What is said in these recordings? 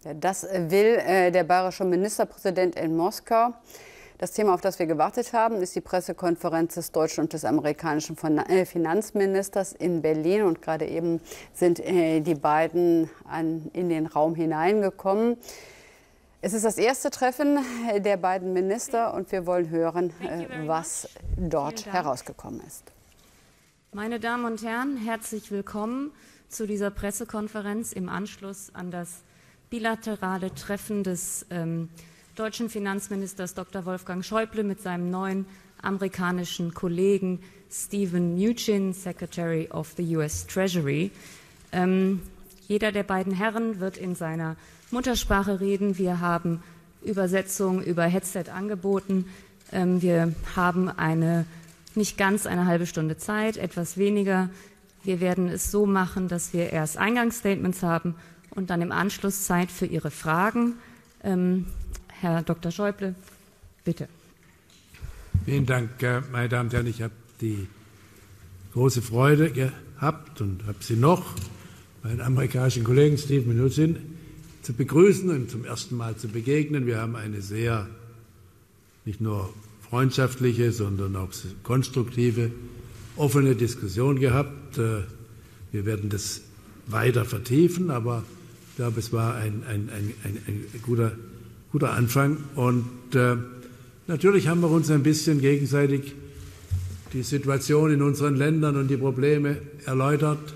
Ja, das will der bayerische Ministerpräsident in Moskau. Das Thema, auf das wir gewartet haben, ist die Pressekonferenz des deutschen und des amerikanischen Finanzministers in Berlin. Und gerade eben sind die beiden in den Raum hineingekommen. Es ist das erste Treffen der beiden Minister und wir wollen hören, was dort herausgekommen ist. Meine Damen und Herren, herzlich willkommen zu dieser Pressekonferenz im Anschluss an das bilaterale Treffen des deutschen Finanzministers Dr. Wolfgang Schäuble mit seinem neuen amerikanischen Kollegen Steven Mnuchin, Secretary of the US Treasury. Jeder der beiden Herren wird in seiner Muttersprache reden. Wir haben Übersetzung über Headset angeboten. Wir haben nicht ganz eine halbe Stunde Zeit, etwas weniger. Wir werden es so machen, dass wir erst Eingangsstatements haben und dann im Anschluss Zeit für Ihre Fragen. Herr Dr. Schäuble, bitte. Vielen Dank, meine Damen und Herren. Ich habe die große Freude gehabt und habe sie noch, meinen amerikanischen Kollegen Steven Mnuchin zu begrüßen und zum ersten Mal zu begegnen. Wir haben eine sehr, nicht nur freundschaftliche, sondern auch konstruktive, offene Diskussion gehabt. Wir werden das weiter vertiefen, aber ich glaube, es war ein guter Anfang. Und natürlich haben wir uns ein bisschen gegenseitig die Situation in unseren Ländern und die Probleme erläutert.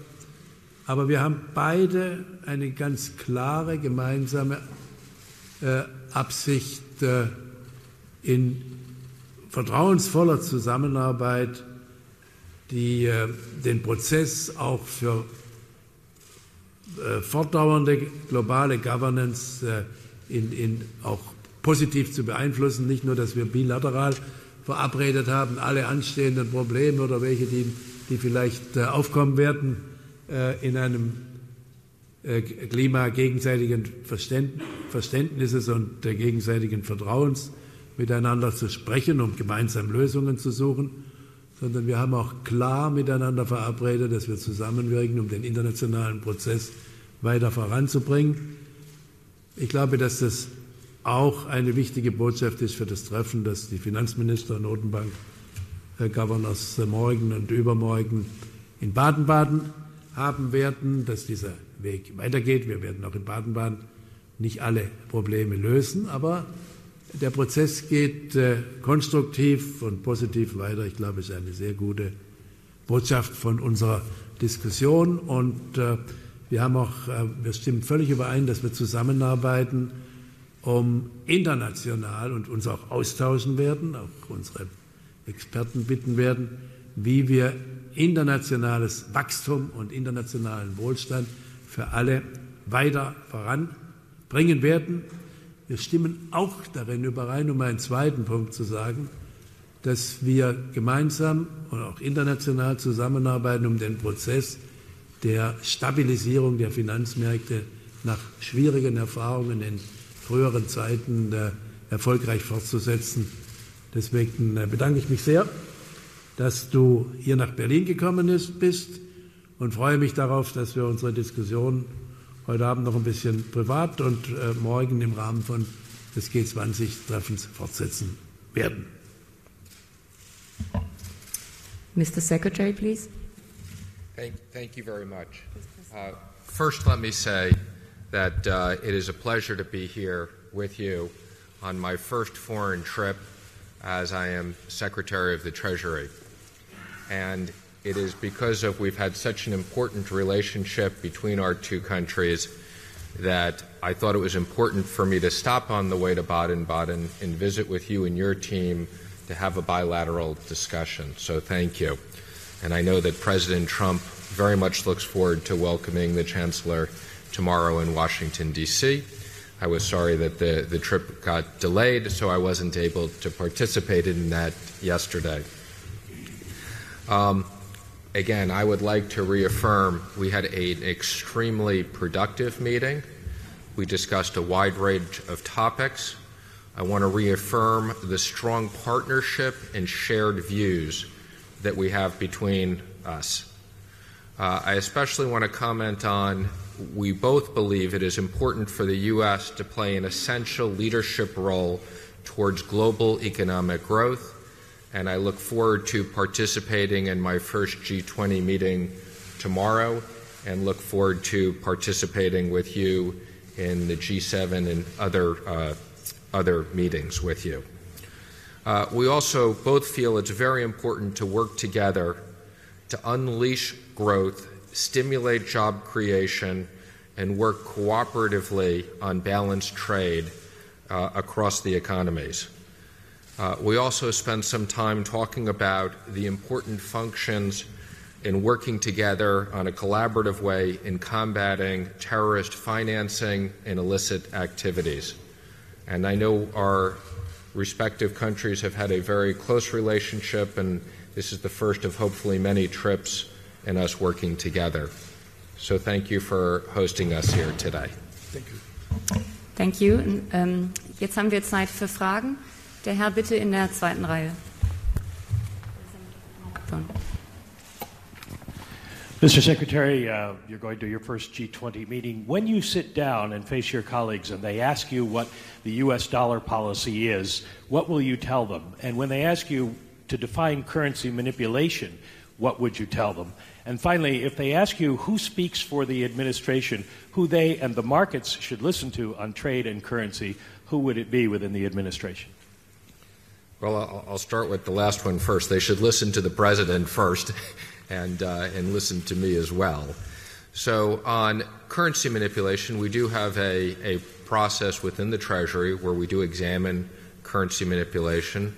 Aber wir haben beide eine ganz klare gemeinsame Absicht, in vertrauensvoller Zusammenarbeit den Prozess auch für fortdauernde globale Governance auch positiv zu beeinflussen. Nicht nur, dass wir bilateral verabredet haben, alle anstehenden Probleme oder welche, die vielleicht aufkommen werden, in einem Klima gegenseitigen Verständnisses und gegenseitigen Vertrauens miteinander zu sprechen, um gemeinsam Lösungen zu suchen, sondern wir haben auch klar miteinander verabredet, dass wir zusammenwirken, um den internationalen Prozess weiter voranzubringen. Ich glaube, dass das auch eine wichtige Botschaft ist für das Treffen, das die Finanzminister und Notenbank-Governors morgen und übermorgen in Baden-Baden haben werden, dass dieser Weg weitergeht. Wir werden auch in Baden-Baden nicht alle Probleme lösen, aber der Prozess geht konstruktiv und positiv weiter. Ich glaube, es ist eine sehr gute Botschaft von unserer Diskussion. Und wir stimmen völlig überein, dass wir zusammenarbeiten, um international und uns auch austauschen werden, auch unsere Experten bitten werden, wie wir internationales Wachstum und internationalen Wohlstand für alle weiter voranbringen werden. Wir stimmen auch darin überein, um einen zweiten Punkt zu sagen, dass wir gemeinsam und auch international zusammenarbeiten, um den Prozess der Stabilisierung der Finanzmärkte nach schwierigen Erfahrungen in früheren Zeiten erfolgreich fortzusetzen. Deswegen bedanke ich mich sehr, dass du hier nach Berlin gekommen bist und freue mich darauf, dass wir unsere Diskussion heute Abend noch ein bisschen privat und morgen im Rahmen des G20-Treffens fortsetzen werden. Mr. Secretary, please. Thank you very much. First, let me say that it is a pleasure to be here with you on my first foreign trip as I am Secretary of the Treasury. And it is because we've had such an important relationship between our two countries that I thought it was important for me to stop on the way to Baden-Baden and visit with you and your team to have a bilateral discussion. So thank you. And I know that President Trump very much looks forward to welcoming the Chancellor tomorrow in Washington, D.C. I was sorry that the trip got delayed, so I wasn't able to participate in that yesterday. Again, I would like to reaffirm we had an extremely productive meeting. We discussed a wide range of topics. I want to reaffirm the strong partnership and shared views that we have between us. I especially want to comment on we both believe it is important for the U.S. to play an essential leadership role towards global economic growth, and I look forward to participating in my first G20 meeting tomorrow and look forward to participating with you in the G7 and other meetings with you. We also both feel it's very important to work together to unleash growth, stimulate job creation, and work cooperatively on balanced trade across the economies. We also spent some time talking about the important functions in working together on a collaborative way in combating terrorist financing and illicit activities. And I know our respective countries have had a very close relationship, and this is the first of hopefully many trips in us working together. So thank you for hosting us here today. Thank you. Thank you. Jetzt haben wir Zeit für Fragen. Der Herr bitte in der zweiten Reihe. Mr. Secretary, you're going to your first G20 meeting. When you sit down and face your colleagues and they ask you what the U.S. dollar policy is, what will you tell them? And when they ask you to define currency manipulation, what would you tell them? And finally, if they ask you who speaks for the administration, who they and the markets should listen to on trade and currency, who would it be within the administration? Well, I'll start with the last one first. They should listen to the president first and listen to me as well. So on currency manipulation, we do have a process within the Treasury where we do examine currency manipulation.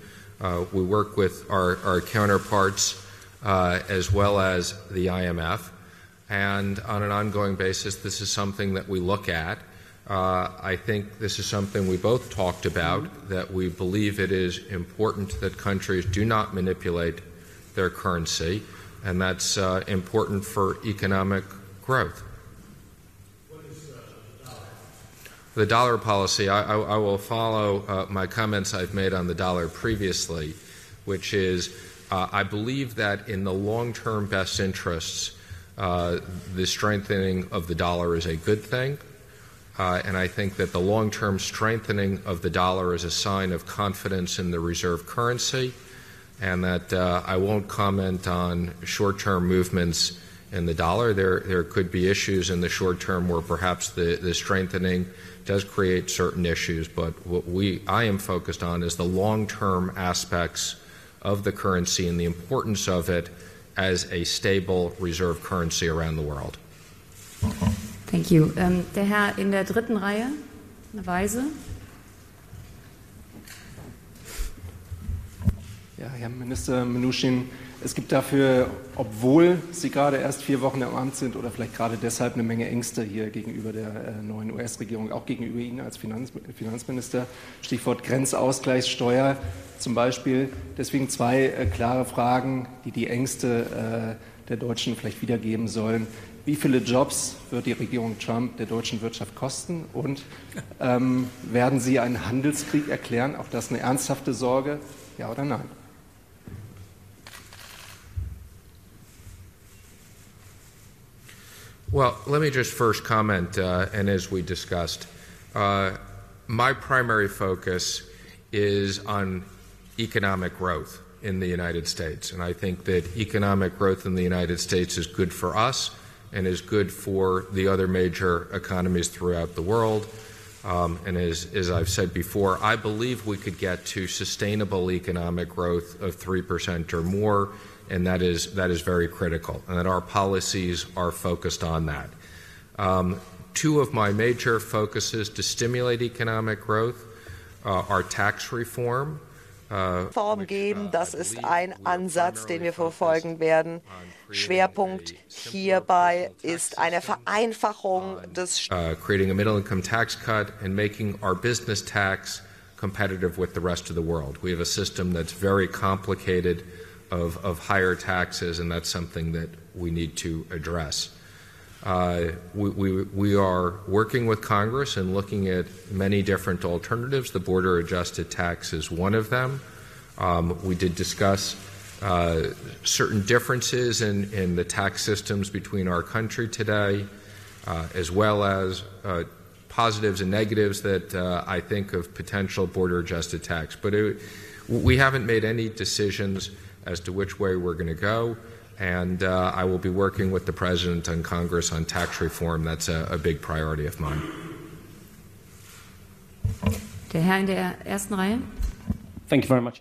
We work with our counterparts as well as the IMF. And on an ongoing basis, this is something that we look at. I think this is something we both talked about, that we believe it is important that countries do not manipulate their currency, and that's important for economic growth. What is the dollar? The dollar policy, I will follow my comments I've made on the dollar previously, which is I believe that in the long-term best interests, the strengthening of the dollar is a good thing. And I think that the long-term strengthening of the dollar is a sign of confidence in the reserve currency, and that I won't comment on short-term movements in the dollar. There could be issues in the short term where perhaps the strengthening does create certain issues, but what I am focused on is the long-term aspects of the currency and the importance of it as a stable reserve currency around the world. Thank you. Der Herr in der dritten Reihe, eine Weise. Ja, Herr Minister Mnuchin, es gibt dafür, obwohl Sie gerade erst 4 Wochen im Amt sind oder vielleicht gerade deshalb eine Menge Ängste hier gegenüber der neuen US-Regierung, auch gegenüber Ihnen als Finanzminister. Stichwort Grenzausgleichssteuer zum Beispiel. Deswegen 2 klare Fragen, die die Ängste der Deutschen vielleicht wiedergeben sollen. Wie viele Jobs wird die Regierung Trump der deutschen Wirtschaft kosten? Und werden Sie einen Handelskrieg erklären? Auch das eine ernsthafte Sorge? Ja oder nein? Well, let me just first comment, and as we discussed, my primary focus is on economic growth in the United States. And I think that economic growth in the United States is good for us and is good for the other major economies throughout the world. And as I've said before, I believe we could get to sustainable economic growth of 3% or more, and that is very critical, and that our policies are focused on that. 2 of my major focuses to stimulate economic growth are tax reform. Form geben. Das ist ein Ansatz, den wir verfolgen werden. Schwerpunkt hierbei ist eine Vereinfachung des creating a middle-income tax cut and making our business tax competitive with the rest of the world. We have a system that's very complicated of higher taxes, and that's something that we need to address. We are working with Congress and looking at many different alternatives. The border-adjusted tax is one of them. We did discuss certain differences in the tax systems between our country today. as well as positives and negatives that I think of potential border-adjusted tax. But we haven't made any decisions as to which way we're going to go, and I will be working with the President and Congress on tax reform. That's a big priority of mine. Der Herr in der ersten Reihe. Thank you very much.